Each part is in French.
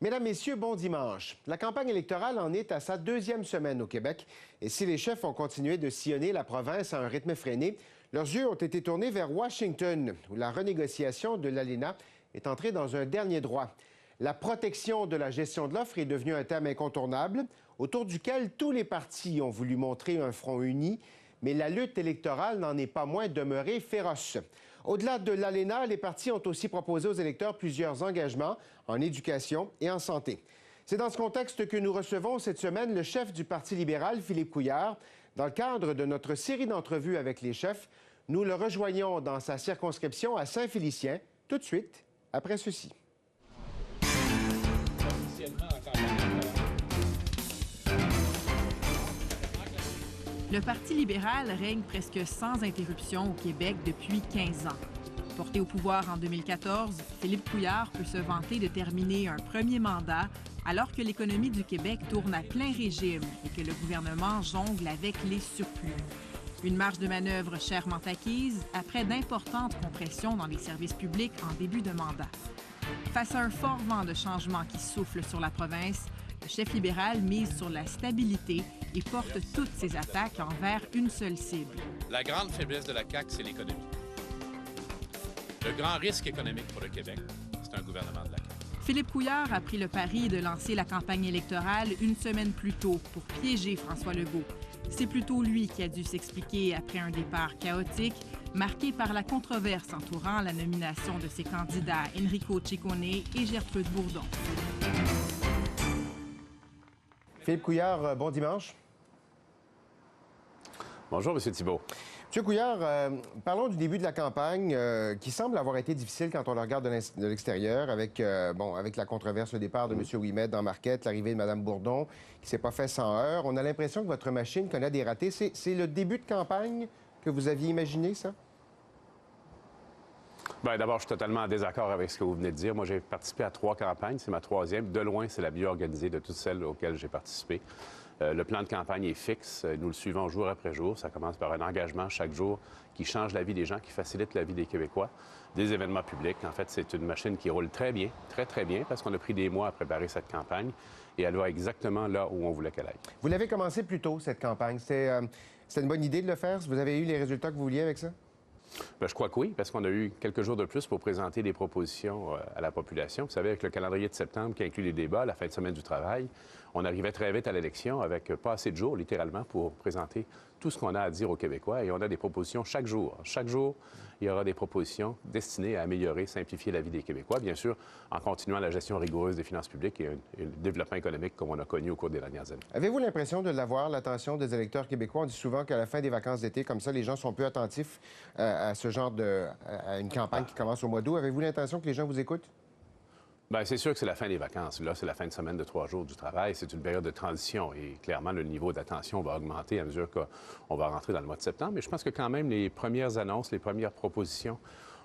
Mesdames, Messieurs, bon dimanche. La campagne électorale en est à sa deuxième semaine au Québec. Et si les chefs ont continué de sillonner la province à un rythme effréné, leurs yeux ont été tournés vers Washington, où la renégociation de l'ALENA est entrée dans un dernier droit. La protection de la gestion de l'offre est devenue un thème incontournable, autour duquel tous les partis ont voulu montrer un front uni, mais la lutte électorale n'en est pas moins demeurée féroce. Au-delà de l'ALENA, les partis ont aussi proposé aux électeurs plusieurs engagements en éducation et en santé. C'est dans ce contexte que nous recevons cette semaine le chef du Parti libéral, Philippe Couillard. Dans le cadre de notre série d'entrevues avec les chefs, nous le rejoignons dans sa circonscription à Saint-Félicien, tout de suite après ceci. Le Parti libéral règne presque sans interruption au Québec depuis 15 ans. Porté au pouvoir en 2014, Philippe Couillard peut se vanter de terminer un premier mandat alors que l'économie du Québec tourne à plein régime et que le gouvernement jongle avec les surplus. Une marge de manœuvre chèrement acquise après d'importantes compressions dans les services publics en début de mandat. Face à un fort vent de changement qui souffle sur la province, le chef libéral mise sur la stabilité et porte toutes ses attaques envers une seule cible. La grande faiblesse de la CAQ, c'est l'économie. Le grand risque économique pour le Québec, c'est un gouvernement de la CAQ. Philippe Couillard a pris le pari de lancer la campagne électorale une semaine plus tôt pour piéger François Legault. C'est plutôt lui qui a dû s'expliquer après un départ chaotique, marqué par la controverse entourant la nomination de ses candidats Enrico Ciccone et Gertrude Bourdon. Philippe Couillard, bon dimanche. Bonjour, M. Thibault. M. Couillard, parlons du début de la campagne qui semble avoir été difficile quand on le regarde de l'extérieur avec la controverse, le départ de M. Ouimet dans Marquette, l'arrivée de Mme Bourdon qui ne s'est pas fait sans heurts. On a l'impression que votre machine connaît des ratés. C'est le début de campagne que vous aviez imaginé, ça? Bien, d'abord, je suis totalement en désaccord avec ce que vous venez de dire. Moi, j'ai participé à 3 campagnes. C'est ma 3e. De loin, c'est la mieux organisée de toutes celles auxquelles j'ai participé. Le plan de campagne est fixe. Nous le suivons jour après jour. Ça commence par un engagement chaque jour qui change la vie des gens, qui facilite la vie des Québécois. Des événements publics. En fait, c'est une machine qui roule très bien, très bien, parce qu'on a pris des mois à préparer cette campagne et elle va exactement là où on voulait qu'elle aille. Vous l'avez commencé plus tôt, cette campagne. C'était une bonne idée de le faire? Vous avez eu les résultats que vous vouliez avec ça? Bien, je crois que oui, parce qu'on a eu quelques jours de plus pour présenter des propositions à la population. Vous savez, avec le calendrier de septembre qui inclut les débats, la fin de semaine du travail, on arrivait très vite à l'élection avec pas assez de jours, littéralement, pour présenter tout ce qu'on a à dire aux Québécois. Et on a des propositions chaque jour. Chaque jour, il y aura des propositions destinées à améliorer, simplifier la vie des Québécois, bien sûr, en continuant la gestion rigoureuse des finances publiques et le développement économique comme on a connu au cours des dernières années. Avez-vous l'impression de l'avoir, l'attention des électeurs québécois? On dit souvent qu'à la fin des vacances d'été, comme ça, les gens sont peu attentifs à ce genre à une campagne qui commence au mois d'août. Avez-vous l'intention que les gens vous écoutent? Bien, c'est sûr que c'est la fin des vacances. Là, c'est la fin de semaine de 3 jours du travail. C'est une période de transition et clairement, le niveau d'attention va augmenter à mesure qu'on va rentrer dans le mois de septembre. Mais je pense que quand même, les premières annonces, les premières propositions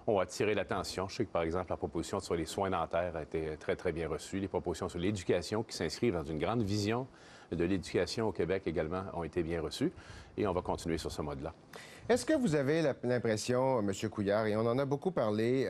ont attiré l'attention. Je sais que, par exemple, la proposition sur les soins dentaires a été très bien reçue. Les propositions sur l'éducation qui s'inscrivent dans une grande vision de l'éducation au Québec également ont été bien reçues. Et on va continuer sur ce mode-là. Est-ce que vous avez l'impression, M. Couillard, et on en a beaucoup parlé,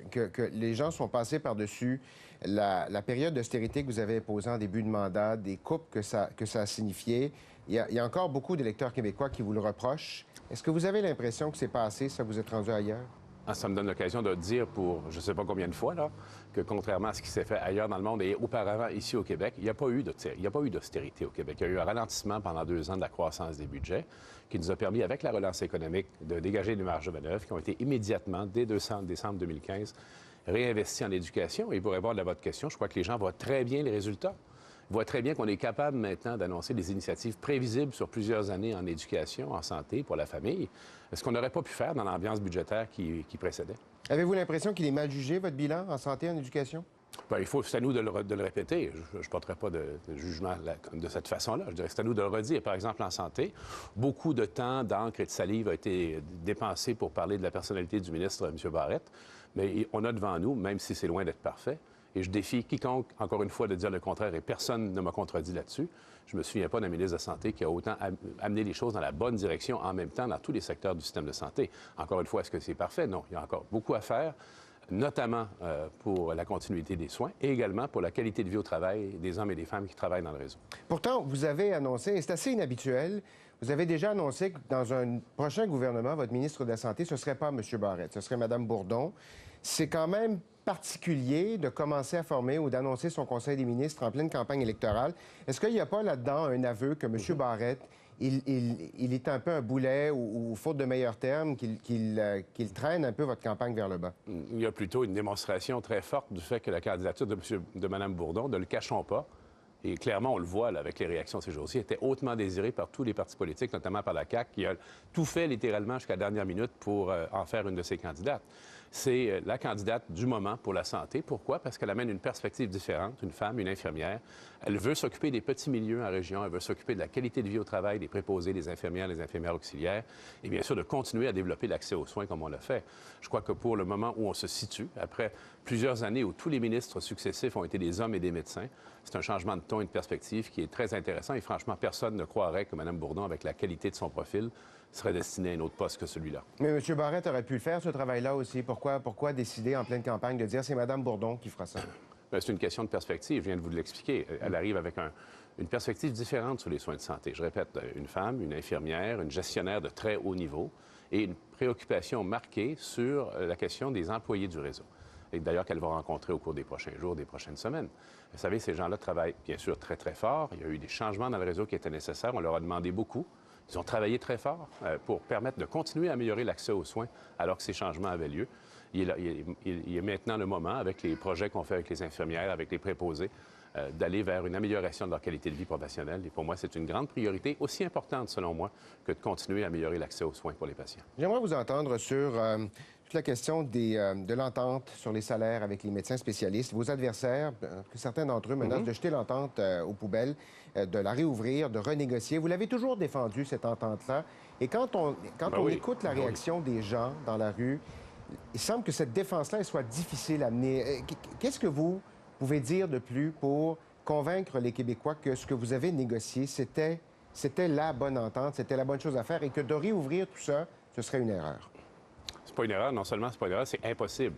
que les gens sont passés par-dessus la période d'austérité que vous avez imposée en début de mandat, des coupes que ça a signifié? Il y a encore beaucoup d'électeurs québécois qui vous le reprochent. Est-ce que vous avez l'impression que c'est passé, ça vous est rendu ailleurs? Ça me donne l'occasion de dire pour je ne sais pas combien de fois là, que contrairement à ce qui s'est fait ailleurs dans le monde et auparavant ici au Québec, il n'y a pas eu d'austérité au Québec. Il y a eu un ralentissement pendant 2 ans de la croissance des budgets qui nous a permis, avec la relance économique, de dégager des marges de manœuvre qui ont été immédiatement, dès décembre 2015, réinvesties en éducation. Et pour répondre à votre question, je crois que les gens voient très bien les résultats. Ils voient très bien qu'on est capable maintenant d'annoncer des initiatives prévisibles sur plusieurs années en éducation, en santé, pour la famille. Ce qu'on n'aurait pas pu faire dans l'ambiance budgétaire qui précédait. Avez-vous l'impression qu'il est mal jugé, votre bilan, en santé, en éducation? Bien, c'est à nous de le répéter. Je ne porterai pas de jugement de cette façon-là. Je dirais que c'est à nous de le redire. Par exemple, en santé, beaucoup de temps, d'encre et de salive a été dépensé pour parler de la personnalité du ministre, M. Barrette. Mais on a devant nous, même si c'est loin d'être parfait, et je défie quiconque, encore une fois, de dire le contraire, et personne ne m'a contredit là-dessus. Je ne me souviens pas d'un ministre de la Santé qui a autant amené les choses dans la bonne direction en même temps dans tous les secteurs du système de santé. Encore une fois, est-ce que c'est parfait? Non, il y a encore beaucoup à faire. notamment pour la continuité des soins et également pour la qualité de vie au travail des hommes et des femmes qui travaillent dans le réseau. Pourtant, vous avez annoncé, et c'est assez inhabituel, vous avez déjà annoncé que dans un prochain gouvernement, votre ministre de la Santé, ce ne serait pas M. Barrette, ce serait Mme Bourdon. C'est quand même particulier de commencer à former ou d'annoncer son conseil des ministres en pleine campagne électorale. Est-ce qu'il n'y a pas là-dedans un aveu que M. Barrette, il est un peu un boulet ou faute de meilleurs termes, qu'il traîne un peu votre campagne vers le bas? Il y a plutôt une démonstration très forte du fait que la candidature de Mme Bourdon, ne le cachons pas, et clairement, on le voit là, avec les réactions ces jours-ci, était hautement désirée par tous les partis politiques, notamment par la CAQ, qui a tout fait littéralement jusqu'à la dernière minute pour en faire une de ses candidates. C'est la candidate du moment pour la santé. Pourquoi? Parce qu'elle amène une perspective différente, une femme, une infirmière. Elle veut s'occuper des petits milieux en région, elle veut s'occuper de la qualité de vie au travail, des préposés, des infirmières, les infirmières auxiliaires, et bien sûr de continuer à développer l'accès aux soins comme on l'a fait. Je crois que pour le moment où on se situe, après plusieurs années où tous les ministres successifs ont été des hommes et des médecins, c'est un changement de ton et de perspective qui est très intéressant et franchement, personne ne croirait que Mme Bourdon, avec la qualité de son profil, serait destinée à un autre poste que celui-là. Mais M. Barrette aurait pu le faire, ce travail-là aussi. Pourquoi décider en pleine campagne de dire c'est Mme Bourdon qui fera ça? Bien, c'est une question de perspective, je viens de vous l'expliquer. Elle arrive avec une perspective différente sur les soins de santé. Je répète, une femme, une infirmière, une gestionnaire de très haut niveau et une préoccupation marquée sur la question des employés du réseau. Et d'ailleurs qu'elle va rencontrer au cours des prochains jours, des prochaines semaines. Vous savez, ces gens-là travaillent bien sûr très, très fort. Il y a eu des changements dans le réseau qui étaient nécessaires. On leur a demandé beaucoup. Ils ont travaillé très fort pour permettre de continuer à améliorer l'accès aux soins alors que ces changements avaient lieu. Il est maintenant le moment, avec les projets qu'on fait avec les infirmières, avec les préposés, d'aller vers une amélioration de leur qualité de vie professionnelle. Et pour moi, c'est une grande priorité, aussi importante, selon moi, que de continuer à améliorer l'accès aux soins pour les patients. J'aimerais vous entendre sur toute la question de l'entente sur les salaires avec les médecins spécialistes. Vos adversaires, certains d'entre eux menacent de jeter l'entente aux poubelles, de la réouvrir, de renégocier. Vous l'avez toujours défendu, cette entente-là. Et quand on écoute la réaction des gens dans la rue, il semble que cette défense-là soit difficile à mener. Qu'est-ce que vous pouvez dire de plus pour convaincre les Québécois que ce que vous avez négocié, c'était la bonne entente, c'était la bonne chose à faire et que de réouvrir tout ça, ce serait une erreur? C'est pas une erreur. Non seulement c'est pas une erreur, c'est impossible.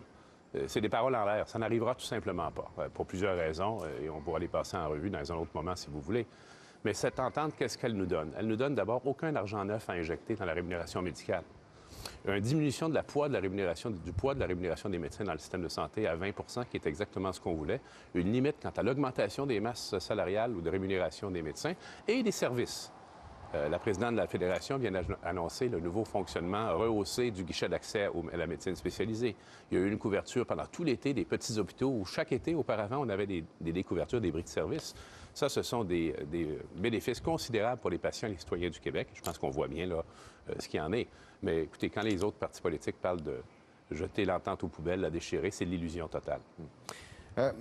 C'est des paroles en l'air. Ça n'arrivera tout simplement pas, pour plusieurs raisons, et on pourra les passer en revue dans un autre moment si vous voulez. Mais cette entente, qu'est-ce qu'elle nous donne? Elle nous donne d'abord aucun argent neuf à injecter dans la rémunération médicale. Une diminution du poids de la rémunération des médecins dans le système de santé à 20 qui est exactement ce qu'on voulait. Une limite quant à l'augmentation des masses salariales ou de rémunération des médecins et des services. La présidente de la Fédération vient d'annoncer le nouveau fonctionnement rehaussé du guichet d'accès à la médecine spécialisée. Il y a eu une couverture pendant tout l'été des petits hôpitaux où chaque été, auparavant, on avait des découvertures des bris de service. Ça, ce sont des bénéfices considérables pour les patients et les citoyens du Québec. Je pense qu'on voit bien là, ce qu'il en est. Mais écoutez, quand les autres partis politiques parlent de jeter l'entente aux poubelles, la déchirer, c'est l'illusion totale.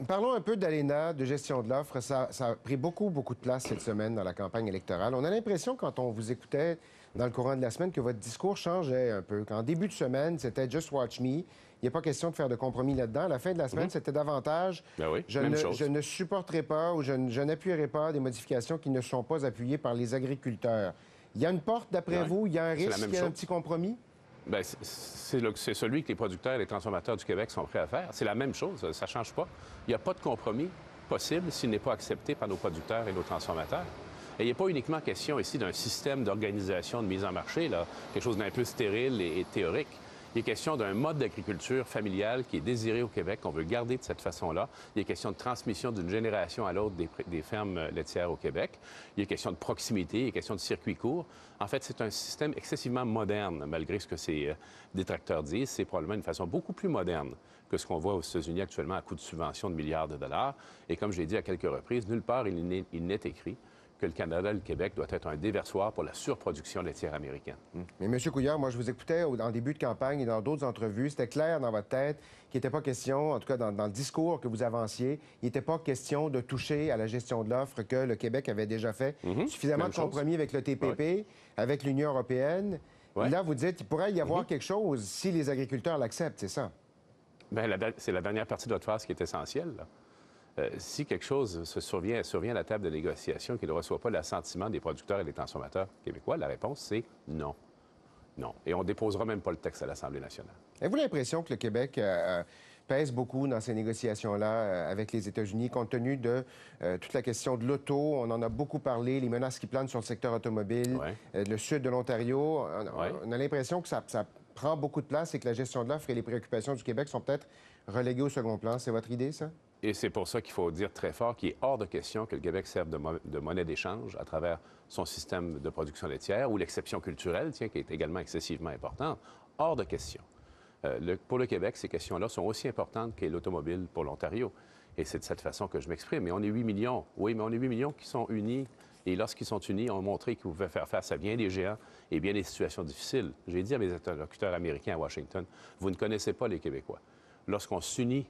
Parlons un peu d'ALENA, de gestion de l'offre. Ça a pris beaucoup de place cette semaine dans la campagne électorale. On a l'impression, quand on vous écoutait dans le courant de la semaine, que votre discours changeait un peu. Qu'en début de semaine, c'était « just watch me ». Il n'y a pas question de faire de compromis là-dedans. À la fin de la semaine, c'était davantage je ne supporterai pas ou je n'appuierai pas des modifications qui ne sont pas appuyées par les agriculteurs. Il y a une porte, d'après vous? Il y a un risque qu'il y ait un petit compromis? Bien, c'est celui que les producteurs et les transformateurs du Québec sont prêts à faire. C'est la même chose, ça ne change pas. Il n'y a pas de compromis possible s'il n'est pas accepté par nos producteurs et nos transformateurs. Et il n'est pas uniquement question ici d'un système d'organisation de mise en marché, là, quelque chose d'un peu stérile et théorique. Il est question d'un mode d'agriculture familiale qui est désiré au Québec, qu'on veut garder de cette façon-là. Il est question de transmission d'une génération à l'autre des fermes laitières au Québec. Il est question de proximité, il est question de circuits courts. En fait, c'est un système excessivement moderne, malgré ce que ces détracteurs disent. C'est probablement une façon beaucoup plus moderne que ce qu'on voit aux États-Unis actuellement à coût de subventions de milliards de dollars. Et comme je l'ai dit à quelques reprises, nulle part il n'est écrit que le Canada et le Québec doivent être un déversoir pour la surproduction laitière américaine. Mais M. Couillard, moi, je vous écoutais en début de campagne et dans d'autres entrevues. C'était clair dans votre tête qu'il n'était pas question, en tout cas dans le discours que vous avanciez, il n'était pas question de toucher à la gestion de l'offre que le Québec avait déjà fait. Suffisamment de compromis avec le TPP, avec l'Union européenne. Et là, vous dites qu'il pourrait y avoir quelque chose si les agriculteurs l'acceptent, c'est ça? Bien, c'est la dernière partie de votre phrase qui est essentielle, là. Si quelque chose survient à la table de négociation qui ne reçoit pas l'assentiment des producteurs et des transformateurs québécois, la réponse, c'est non. Non. Et on ne déposera même pas le texte à l'Assemblée nationale. Avez-vous l'impression que le Québec pèse beaucoup dans ces négociations-là avec les États-Unis, compte tenu de toute la question de l'auto. On en a beaucoup parlé, les menaces qui planent sur le secteur automobile, le sud de l'Ontario. On a l'impression que ça prend beaucoup de place et que la gestion de l'offre et les préoccupations du Québec sont peut-être reléguées au second plan. C'est votre idée, ça? Et c'est pour ça qu'il faut dire très fort qu'il est hors de question que le Québec serve de monnaie d'échange à travers son système de production laitière ou l'exception culturelle, qui est également excessivement importante. Hors de question. Pour le Québec, ces questions-là sont aussi importantes qu'est l'automobile pour l'Ontario. Et c'est de cette façon que je m'exprime. Mais on est 8 millions. Oui, mais on est 8 millions qui sont unis. Et lorsqu'ils sont unis, ont montré qu'ils pouvaient faire face à bien des géants et bien des situations difficiles. J'ai dit à mes interlocuteurs américains à Washington, vous ne connaissez pas les Québécois. Lorsqu'on s'unit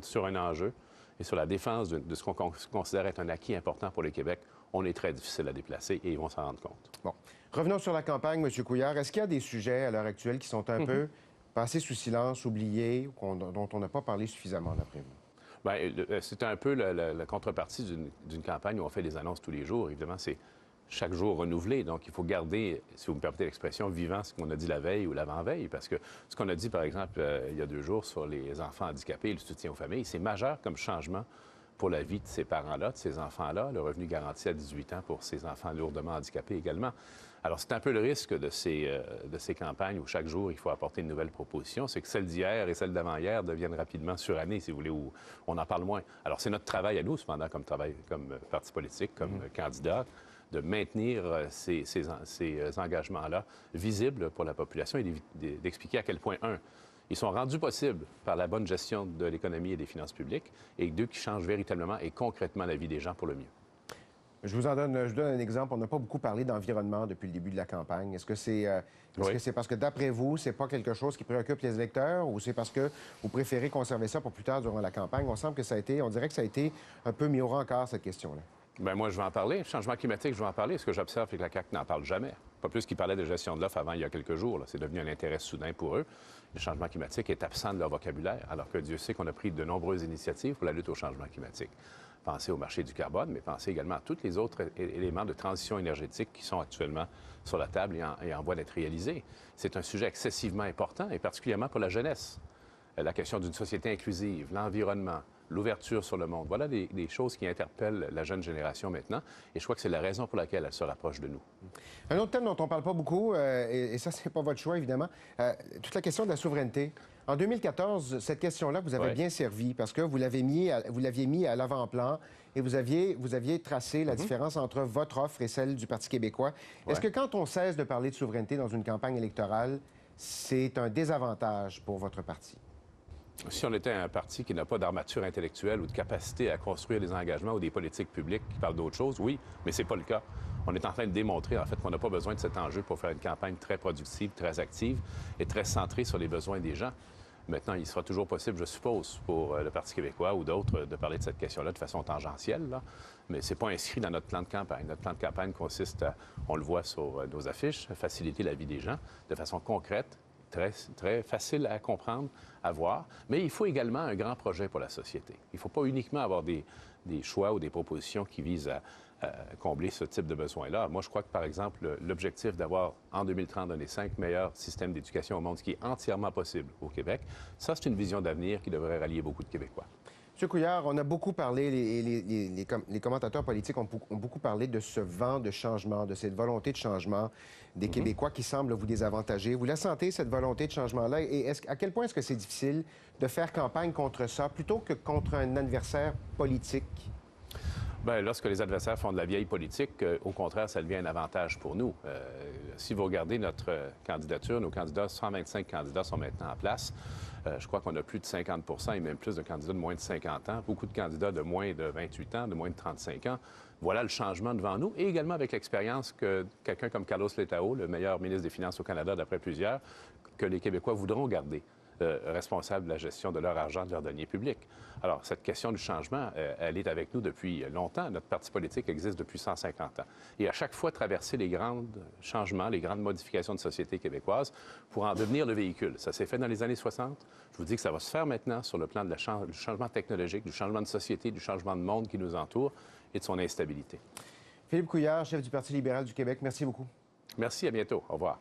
sur un enjeu et sur la défense de ce qu'on considère être un acquis important pour le Québec, on est très difficile à déplacer et ils vont s'en rendre compte. Bon. Revenons sur la campagne, M. Couillard. Est-ce qu'il y a des sujets à l'heure actuelle qui sont un peu passés sous silence, oubliés, dont on n'a pas parlé suffisamment, d'après vous? Bien, c'est un peu la contrepartie d'une campagne où on fait des annonces tous les jours. Évidemment, c'est chaque jour renouvelé. Donc, il faut garder, si vous me permettez l'expression, vivant ce qu'on a dit la veille ou l'avant-veille. Parce que ce qu'on a dit, par exemple, il y a 2 jours sur les enfants handicapés et le soutien aux familles, c'est majeur comme changement pour la vie de ces parents-là, de ces enfants-là, le revenu garanti à 18 ans pour ces enfants lourdement handicapés également. Alors, c'est un peu le risque de ces campagnes où chaque jour, il faut apporter une nouvelle proposition, c'est que celles d'hier et celles d'avant-hier deviennent rapidement surannées, si vous voulez, où on en parle moins. Alors, c'est notre travail à nous, cependant, comme parti politique, comme candidat, de maintenir ces engagements-là visibles pour la population et d'expliquer à quel point, ils sont rendus possibles par la bonne gestion de l'économie et des finances publiques, et 2, qui changent véritablement et concrètement la vie des gens pour le mieux. Je vous donne un exemple. On n'a pas beaucoup parlé d'environnement depuis le début de la campagne. Est-ce que c'est parce que, d'après vous, c'est pas quelque chose qui préoccupe les électeurs ou c'est parce que vous préférez conserver ça pour plus tard durant la campagne? On dirait que ça a été un peu mis au rencard, cette question-là. Bien, moi, je vais en parler. Changement climatique, je vais en parler. Ce que j'observe, c'est que la CAQ n'en parle jamais. Pas plus qu'ils parlaient de gestion de l'offre avant il y a quelques jours. C'est devenu un intérêt soudain pour eux. Le changement climatique est absent de leur vocabulaire, alors que Dieu sait qu'on a pris de nombreuses initiatives pour la lutte au changement climatique. Pensez au marché du carbone, mais pensez également à tous les autres éléments de transition énergétique qui sont actuellement sur la table et en voie d'être réalisés. C'est un sujet excessivement important, et particulièrement pour la jeunesse. La question d'une société inclusive, l'environnement, l'ouverture sur le monde. Voilà des choses qui interpellent la jeune génération maintenant, et je crois que c'est la raison pour laquelle elle se rapproche de nous. Un autre thème dont on ne parle pas beaucoup, et ça, c'est pas votre choix, évidemment, toute la question de la souveraineté. En 2014, cette question-là vous avait bien servi parce que vous l'aviez mis à l'avant-plan et vous aviez tracé la différence entre votre offre et celle du Parti québécois. Est-ce que quand on cesse de parler de souveraineté dans une campagne électorale, c'est un désavantage pour votre parti? Si on était un parti qui n'a pas d'armature intellectuelle ou de capacité à construire des engagements ou des politiques publiques qui parlent d'autre chose, oui, mais c'est pas le cas. On est en train de démontrer, en fait, qu'on n'a pas besoin de cet enjeu pour faire une campagne très productive, très active et très centrée sur les besoins des gens. Maintenant, il sera toujours possible, je suppose, pour le Parti québécois ou d'autres de parler de cette question-là de façon tangentielle, là. Mais ce n'est pas inscrit dans notre plan de campagne. Notre plan de campagne consiste à, on le voit sur nos affiches, à faciliter la vie des gens de façon concrète, très facile à comprendre, à voir. Mais il faut également un grand projet pour la société. Il ne faut pas uniquement avoir des choix ou des propositions qui visent à combler ce type de besoin-là. Moi, je crois que, par exemple, l'objectif d'avoir, en 2030, un des 5 meilleurs systèmes d'éducation au monde, ce qui est entièrement possible au Québec, ça, c'est une vision d'avenir qui devrait rallier beaucoup de Québécois. M. Couillard, on a beaucoup parlé, les commentateurs politiques ont beaucoup parlé de ce vent de changement, de cette volonté de changement des Québécois qui semble vous désavantager. Vous la sentez, cette volonté de changement-là? Et à quel point est-ce que c'est difficile de faire campagne contre ça plutôt que contre un adversaire politique? Bien, lorsque les adversaires font de la vieille politique, au contraire, ça devient un avantage pour nous. Si vous regardez notre candidature, nos candidats, 125 candidats sont maintenant en place. Je crois qu'on a plus de 50 et même plus de candidats de moins de 50 ans, beaucoup de candidats de moins de 28 ans, de moins de 35 ans. Voilà le changement devant nous, et également avec l'expérience que quelqu'un comme Carlos Letao, le meilleur ministre des Finances au Canada d'après plusieurs, que les Québécois voudront garder responsables de la gestion de leur argent, de leurs deniers publics. Alors, cette question du changement, elle est avec nous depuis longtemps. Notre parti politique existe depuis 150 ans. Et à chaque fois, traverser les grands changements, les grandes modifications de société québécoise pour en devenir le véhicule. Ça s'est fait dans les années 60. Je vous dis que ça va se faire maintenant sur le plan du changement technologique, du changement de société, du changement de monde qui nous entoure et de son instabilité. Philippe Couillard, chef du Parti libéral du Québec, merci beaucoup. Merci, à bientôt. Au revoir.